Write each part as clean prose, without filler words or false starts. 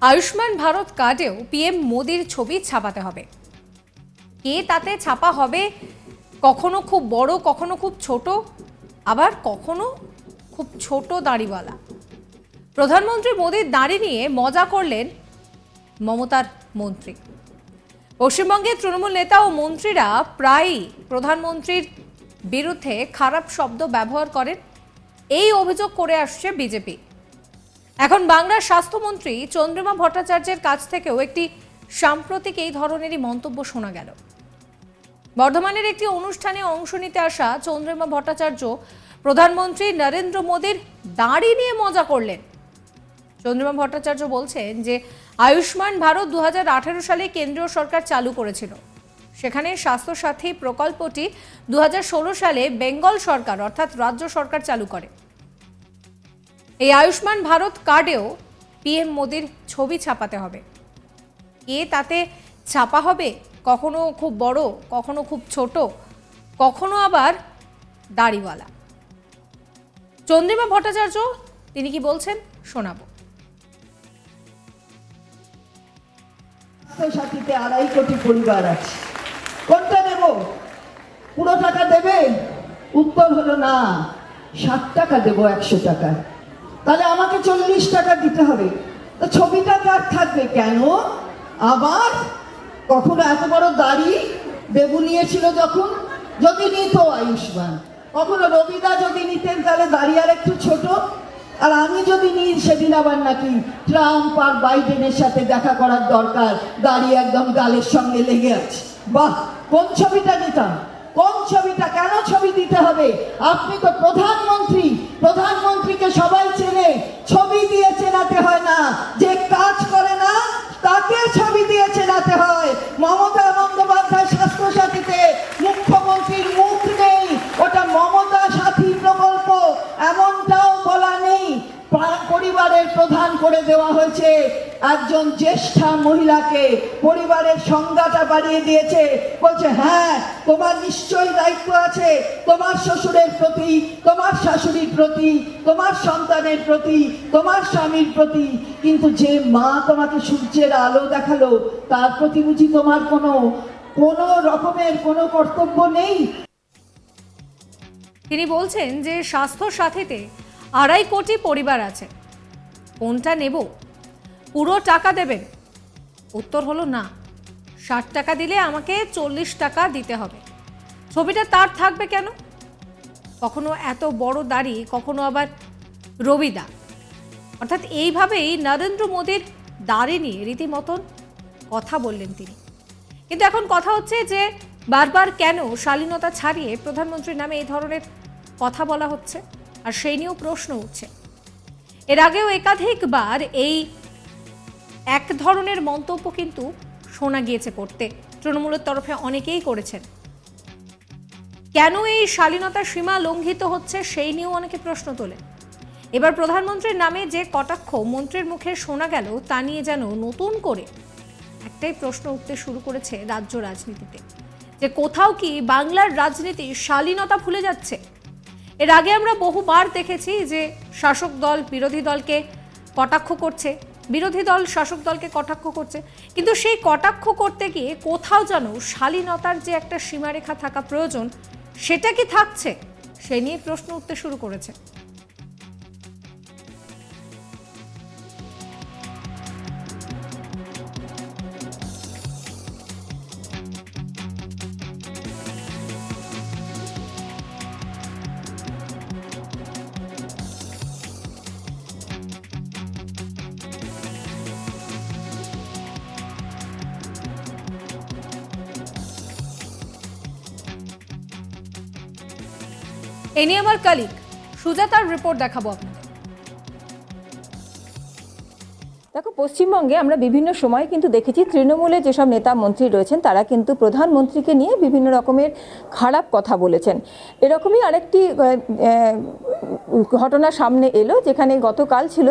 Ayushman Bharat কার্ডেও PM মোদির ছবি ছাপাতে হবে। কে তাতে ছাপা হবে? কখনো খুব বড়, কখনো খুব ছোট, আবার কখনো খুব ছোট দাড়িওয়ালা। প্রধানমন্ত্রী মোদির দাড়ি নিয়ে মজা করলেন মমতার মন্ত্রী। পশ্চিমবঙ্গের তৃণমূল নেতা ও মন্ত্রীরা প্রায়ই প্রধানমন্ত্রীর বিরুদ্ধে খারাপ শব্দ ব্যবহার করেন, এই অভিযোগ করে আসছে বিজেপি। এখন বাংলার স্বাস্থ্যমন্ত্রী চন্দ্রিমা ভট্টাচার্যের কাছ থেকেও একটি সাম্প্রতিক এই ধরনেরই মন্তব্য শোনা গেল। বর্ধমানের একটি অনুষ্ঠানে অংশ নিতে আসা চন্দ্রিমা ভট্টাচার্য প্রধানমন্ত্রী নরেন্দ্র মোদীর দাড়ি নিয়ে মজা করলেন। চন্দ্রিমা ভট্টাচার্য বলছেন যে আয়ুষ্মান ভারত 2018 সালে কেন্দ্রীয় সরকার চালু করেছিল। সেখানে স্বাস্থ্যসাথী প্রকল্পটি 2016 সালে বেঙ্গল সরকার অর্থাৎ রাজ্য সরকার চালু করে। এই আয়ুষ্মান ভারত কার্ডেও পিএম মোদির ছবি ছাপাতে হবে। কে তাতে ছাপা হবে? কখনো খুব বড়, কখনো খুব ছোট, কখনো আবার দাড়িওয়ালা। চন্দ্রিমা ভট্টাচার্য তিনি কি বলছেন শোনাবো। সাথীতে 2.5 কোটি পরিবার আছে, কোনটা দেব? পুরো টাকা দেবে? উত্তর হলো না, 60 টাকা দেব 100 টাকা। তাহলে আমাকে 40 টাকা দিতে হবে। তো ছবিটা কার থাকবে? কেন আবার কখনো এত বড় দাড়ি দেবু নিয়েছিল যখন, যদি নিত আয়ুষ্মান, কখনো রবিদা যদি নিতেন তাহলে দাড়ি আর একটু ছোট, আর আমি যদি নিই সেদিন আবার নাকি ট্রাম্প আর বাইডেনের সাথে দেখা করার দরকার, দাড়ি একদম গালের সঙ্গে লেগে আছে। বাহ, কোন ছবিটা নিতাম? কোন ছবিটা? কেন ছবি দিতে হবে? আপনি তো প্রধানমন্ত্রী, প্রধানমন্ত্রীকে সবাই চেনে, ছবি দিয়ে চেনাতে হয় না। যে কাজ করে না তাকে ছবি দিয়ে চেনাতে হয়। মমতা বন্দ্যোপাধ্যায় স্বাস্থ্যসাথীতে মুখ্যমন্ত্রীর মুখ নেই, ওটা মমতা সাথী প্রকল্প, এমনটাও বলা নেই। পরিবারের প্রধান করে দেওয়া হয়েছে একজন জ্যেষ্ঠা মহিলাকে, পরিবারের সংজ্ঞাটা বাড়িয়ে দিয়েছে। বলছে হ্যাঁ, তোমার নিশ্চয়ই দায়িত্ব আছে তোমার শ্বশুরের প্রতি, তোমার শাশুড়ির প্রতি, তোমার সন্তানের প্রতি, তোমার স্বামীর প্রতি, কিন্তু যে মা তোমাকে সূর্যের আলো দেখালো তার প্রতি বুঝি তোমার কোনো রকমের কোনো কর্তব্য নেই? তিনি বলছেন যে স্বাস্থ্য সাথীতে 2.5 কোটি পরিবার আছে, কোনটা নেব? পুরো টাকা দেবেন? উত্তর হলো না, 60 টাকা দিলে আমাকে 40 টাকা দিতে হবে। ছবিটা তার থাকবে কেন? কখনো এত বড় দাড়ি, কখনো আবার রবিদা। অর্থাৎ এইভাবেই নরেন্দ্র মোদীর দাড়ি নিয়ে রীতিমতন কথা বললেন তিনি। কিন্তু এখন কথা হচ্ছে যে বারবার কেন শালীনতা ছাড়িয়ে প্রধানমন্ত্রীর নামে এই ধরনের কথা বলা হচ্ছে, আর সেই নিয়েও প্রশ্ন উঠছে। এর আগেও একাধিকবার এই এক ধরনের মন্তব্য কিন্তু শোনা গিয়েছে করতে, তৃণমূলের তরফে অনেকেই করেছেন। কেন এই শালীনতার সীমা লঙ্ঘিত হচ্ছে সেই নিয়েও অনেকে প্রশ্ন তোলে। এবার প্রধানমন্ত্রীর নামে যে কটাক্ষ মন্ত্রীর মুখে শোনা গেল তা নিয়ে যেন নতুন করে একটাই প্রশ্ন উঠতে শুরু করেছে রাজ্য রাজনীতিতে, যে কোথাও কি বাংলার রাজনীতি শালীনতা ভুলে যাচ্ছে? এর আগে আমরা বহুবার দেখেছি যে শাসক দল বিরোধী দলকে কটাক্ষ করছে, বিরোধী দল শাসক দলকে কটাক্ষ করছে, কিন্তু সেই কটাক্ষ করতে গিয়ে কোথাও যেন শালীনতার যে একটা সীমারেখা থাকা প্রয়োজন সেটা কি থাকছে, সে নিয়ে প্রশ্ন উঠতে শুরু করেছে। এ নিয়ে আমার কলিগ সুজাতার রিপোর্ট দেখাবো আপনাদের। দেখো, পশ্চিমবঙ্গে আমরা বিভিন্ন সময় কিন্তু দেখেছি তৃণমূলে যেসব নেতা মন্ত্রী রয়েছেন তারা কিন্তু প্রধানমন্ত্রীকে নিয়ে বিভিন্ন রকমের খারাপ কথা বলেছেন। এরকমই আরেকটি ঘটনা সামনে এলো, যেখানে গতকাল ছিল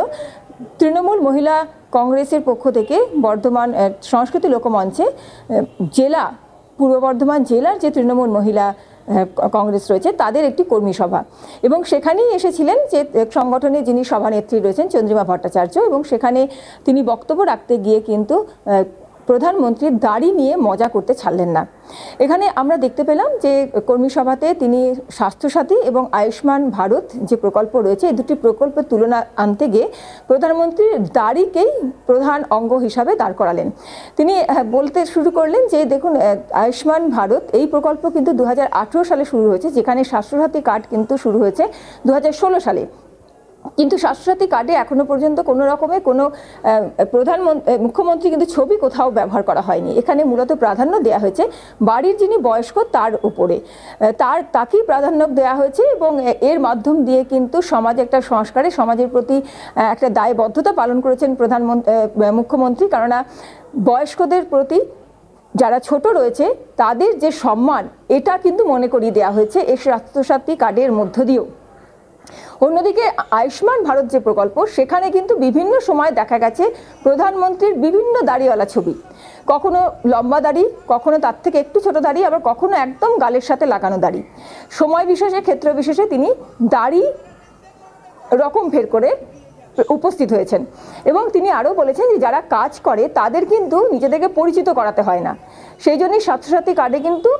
তৃণমূল মহিলা কংগ্রেসের পক্ষ থেকে বর্ধমান সংস্কৃতি লোকমঞ্চে পূর্ব বর্ধমান জেলার যে তৃণমূল মহিলা কংগ্রেস রয়েছে তাদের একটি কর্মী সভা, এবং সেখানেই এসেছিলেন যে সংগঠনের যিনি সভানেত্রী রয়েছেন চন্দ্রিমা ভট্টাচার্য, এবং সেখানে তিনি বক্তব্য রাখতে গিয়ে কিন্তু প্রধানমন্ত্রীর দাড়ি নিয়ে মজা করতে ছাড়লেন না। এখানে আমরা দেখতে পেলাম যে কর্মী সভাতে তিনি স্বাস্থ্যসাথী এবং আয়ুষ্মান ভারত যে প্রকল্প রয়েছে এই দুটি প্রকল্পের তুলনা আনতে গিয়ে প্রধানমন্ত্রীর দাড়িকেই প্রধান অঙ্গ হিসাবে দাঁড় করালেন। তিনি বলতে শুরু করলেন যে দেখুন, আয়ুষ্মান ভারত এই প্রকল্প কিন্তু 2018 সালে শুরু হয়েছে, যেখানে স্বাস্থ্যসাথী কার্ড কিন্তু শুরু হয়েছে 2016 সালে। কিন্তু স্বাস্থ্যসাথী কার্ডে এখনো পর্যন্ত কোনো রকমের কোনো মুখ্যমন্ত্রী কিন্তু ছবি কোথাও ব্যবহার করা হয়নি। এখানে মূলত প্রাধান্য দেওয়া হয়েছে বাড়ির যিনি বয়স্ক তার উপরে, তাকেই প্রাধান্য দেওয়া হয়েছে, এবং এর মাধ্যম দিয়ে কিন্তু সমাজে একটা সংস্কারে সমাজের প্রতি একটা দায়বদ্ধতা পালন করেছেন মুখ্যমন্ত্রী। কেননা বয়স্কদের প্রতি যারা ছোট রয়েছে তাদের যে সম্মান, এটা কিন্তু মনে করিয়ে দেওয়া হয়েছে এই স্বাস্থ্যসাথী কার্ডের মধ্য দিয়েও। অন্যদিকে আয়ুষ্মান ভারত যে প্রকল্প, সেখানে কিন্তু বিভিন্ন সময় দেখা গেছে প্রধানমন্ত্রীর বিভিন্ন দাড়িওয়ালা ছবি, কখনো লম্বা দাড়ি, কখনো তার থেকে একটু ছোট দাড়ি, আবার কখনো একদম গালের সাথে লাগানো দাড়ি। সময় বিশেষে, ক্ষেত্র বিশেষে তিনি দাড়ি রকম ফের করে উপস্থিত হয়েছেন। এবং তিনি আরও বলেছেন যে যারা কাজ করে তাদের কিন্তু নিজেদেরকে পরিচিত করাতে হয় না, সেই জন্যই স্বাস্থ্যসাথী কার্ডে কিন্তু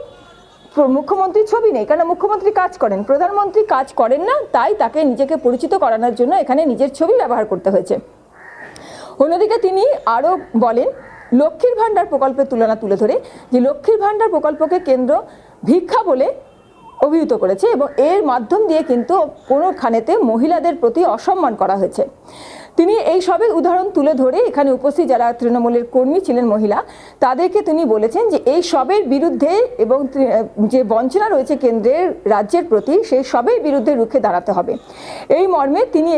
মুখ্যমন্ত্রীর ছবি নেই, কারণ মুখ্যমন্ত্রী কাজ করেন, প্রধানমন্ত্রী কাজ করেন না, তাই তাকে নিজেকে পরিচিত করানোর জন্য এখানে নিজের ছবি ব্যবহার করতে হয়েছে। অন্যদিকে তিনি আরও বলেন লক্ষ্মীর ভাণ্ডার প্রকল্পের তুলনা তুলে ধরে যে লক্ষ্মীর ভাণ্ডার প্রকল্পকে কেন্দ্র ভিক্ষা বলে অভিহিত করেছে, এবং এর মাধ্যম দিয়ে কিন্তু কোনোখানেতে মহিলাদের প্রতি অসম্মান করা হয়েছে। তিনি এই সবের উদাহরণ তুলে ধরে এখানে উপস্থিত যারা তৃণমূলের কর্মী ছিলেন মহিলা, তাদেরকে তিনি বলেছেন যে এই সবের বিরুদ্ধে এবং যে বঞ্চনা রয়েছে কেন্দ্রের রাজ্যের প্রতি, সেই সবের বিরুদ্ধে রুখে দাঁড়াতে হবে। এই মর্মে তিনি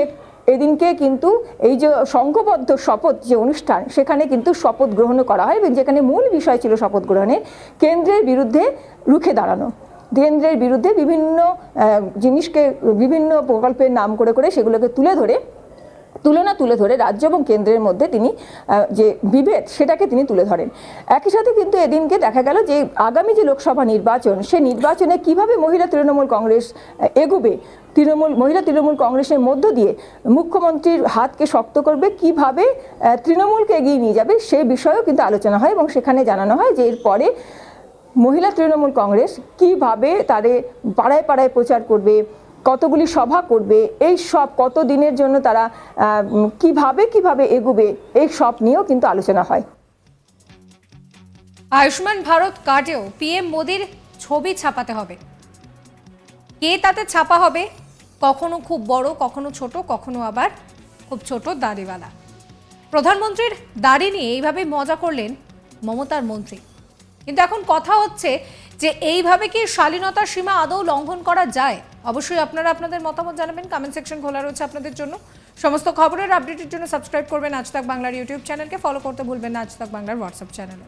এদিনকে কিন্তু এই যে সংঘবদ্ধ শপথ যে অনুষ্ঠান, সেখানে কিন্তু শপথ গ্রহণ করা হয়, এবং যেখানে মূল বিষয় ছিল শপথ গ্রহণের কেন্দ্রের বিরুদ্ধে রুখে দাঁড়ানো, কেন্দ্রের বিরুদ্ধে বিভিন্ন জিনিসকে বিভিন্ন প্রকল্পের নাম করে করে সেগুলোকে তুলনা তুলে ধরে রাজ্য এবং কেন্দ্রের মধ্যে তিনি যে বিভেদ সেটাকে তিনি তুলে ধরেন। একই সাথে কিন্তু এদিনকে দেখা গেল যে আগামী যে লোকসভা নির্বাচন, সে নির্বাচনে কিভাবে মহিলা তৃণমূল কংগ্রেস এগোবে, মহিলা তৃণমূল কংগ্রেসের মধ্য দিয়ে মুখ্যমন্ত্রীর হাতকে শক্ত করবে, কিভাবে তৃণমূলকে এগিয়ে নিয়ে যাবে, সে বিষয়েও কিন্তু আলোচনা হয়, এবং সেখানে জানানো হয় যে এরপরে মহিলা তৃণমূল কংগ্রেস কিভাবে তাদের পাড়ায় পাড়ায় প্রচার করবে, কতগুলি সভা করবে, এই সব কত দিনের জন্য তারা কিভাবে এগোবে, এই সব নিয়েও কিন্তু আলোচনা হয়। আয়ুষ্মান ভারত কার্ডেও পিএম মোদির ছবি ছাপাতে হবে। কে তাতে ছাপা হবে? কখনো খুব বড়, কখনো ছোট, কখনো আবার খুব ছোট দাড়িওয়ালা। প্রধানমন্ত্রীর দাড়ি নিয়ে এইভাবে মজা করলেন মমতার মন্ত্রী। কিন্তু এখন কথা হচ্ছে যে এইভাবে কি শালীনতার সীমা আদৌ লঙ্ঘন করা যায়? অবশ্যই আপনারা আপনাদের মতামত জানাবেন, কমেন্ট সেকশন খোলা রয়েছে আপনাদের জন্য। সমস্ত খবরের আপডেটের জন্য সাবস্ক্রাইব করবেন আজ তাক বাংলার ইউটিউব চ্যানেলকে, ফলো করতে ভুলবেন না আজ তাক বাংলার হোয়াটসঅ্যাপ চ্যানেলে।